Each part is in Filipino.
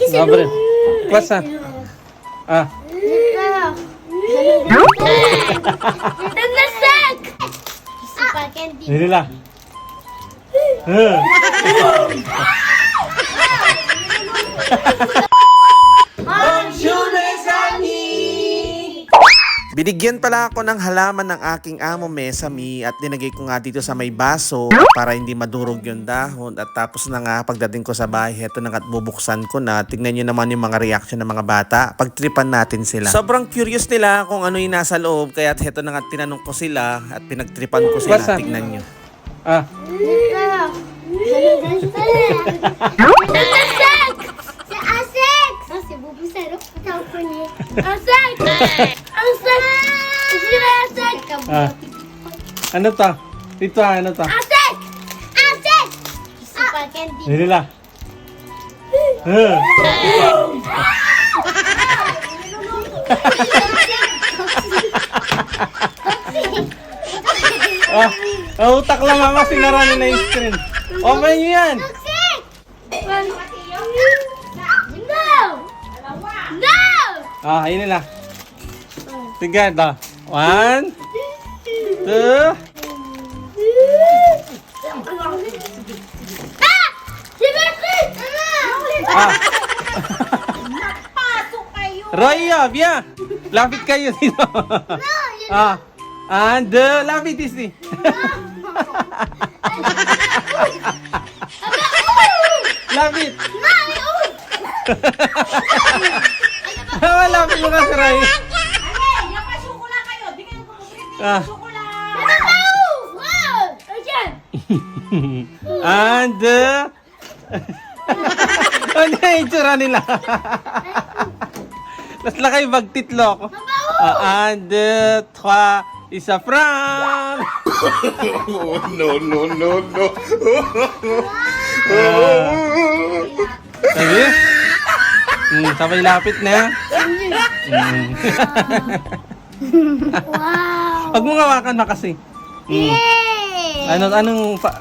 Dobre. Klasa. Ah. Naglasak! Spaghetti. Dili la. Binigyan pala ako ng halaman ng aking amo Mesami at dinagay ko nga dito sa may baso para hindi madurog yung dahon. At tapos na nga pagdating ko sa bahay, heto na at bubuksan ko na. Tignan nyo naman yung mga reaction ng mga bata. Pagtripan natin sila. Sobrang curious nila kung ano yung nasa loob. Kaya heto na nga tinanong ko sila at pinagtripan ko sila. Basta. Tignan nyo. Ah. Naglasak! Si Asek! Si Bubu Sarok. Tawag ko niya. Asek! Asek! Si Asek! Ah. Ano to? Dito ano to? Asek! Asek! Spaghetti. Dili la. Ah, utak lang mama, sinara na yung screen. Open nyo yan. Asek! No! No! Ah, ayun nila. Sige, ito. 1, 2. Ah! Si Becky! Ah. Pasok kayo! Roya, Bia. Lapit kayo dito. Ah. And lapit isi. Lapit. Lapit mo ka si Roy. Ah. And ano yung itsura nila? Tapos lang kayo magtitlok. And 3, isa Frank! Oh, no, no, no, no. Sabi? Sabay lapit na. Wow! Pag mo ngawakan na kasi. Yay!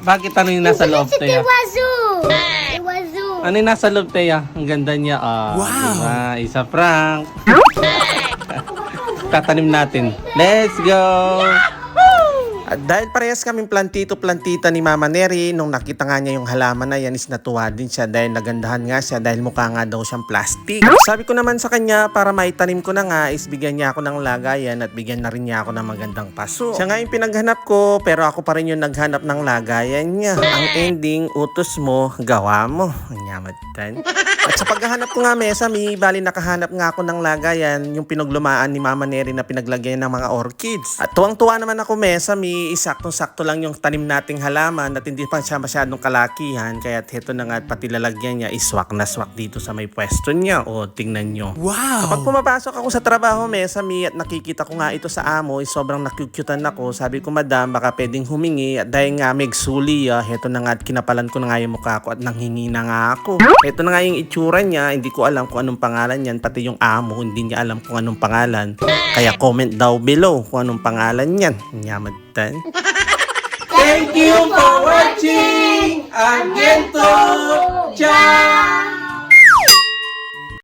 Bakit ano yung nasa loob Si tayo? Wazoo! Si Wazoo! Ano yung nasa loob tayo? Ang ganda niya. Wow! Diba? Isa Frank. Tatanim natin. Let's go! At dahil parehas kaming plantito-plantita ni Mama Neri, nung nakita nga niya yung halaman na yan is natuwa din siya dahil nagandahan nga siya dahil mukha nga daw siyang plastic. At sabi ko naman sa kanya para maitanim ko na nga is bigyan niya ako ng lagayan at bigyan na rin niya ako ng magandang paso. Siya nga yung pinaghanap ko pero ako pa rin yung naghanap ng lagayan niya. Ang ending, utos mo, gawa mo. Ang yamatan. At sa paghahanap ko nga Mesami, bali nakahanap nga ako ng lagayan yung pinaglumaan ni Mama Neri na pinaglagyan ng mga orchids. At tuwang-tuwa naman ako Mesami, isaktong-sakto lang yung tanim nating halaman at hindi pa siya masyadong kalakihan kaya heto na nga at pati lalagyan niya iswak na swak dito sa may pwesto niya. O tingnan nyo. Wow! Kapag pumapasok ako sa trabaho Mesami at nakikita ko nga ito sa amo is sobrang nakukyutan ako. Sabi ko madam baka pwedeng humingi at dahil nga may suli heto na nga at kinapalan ko na nga yung mukha ko at nanghingi na nga ako. Heto na nga yung itsura niya, hindi ko alam kung anong pangalan yan, pati yung amo hindi niya alam kung anong pangalan. Kaya comment daw below kung anong pangalan yan. Nyamatan. Thank you for watching! Again to! Ciao!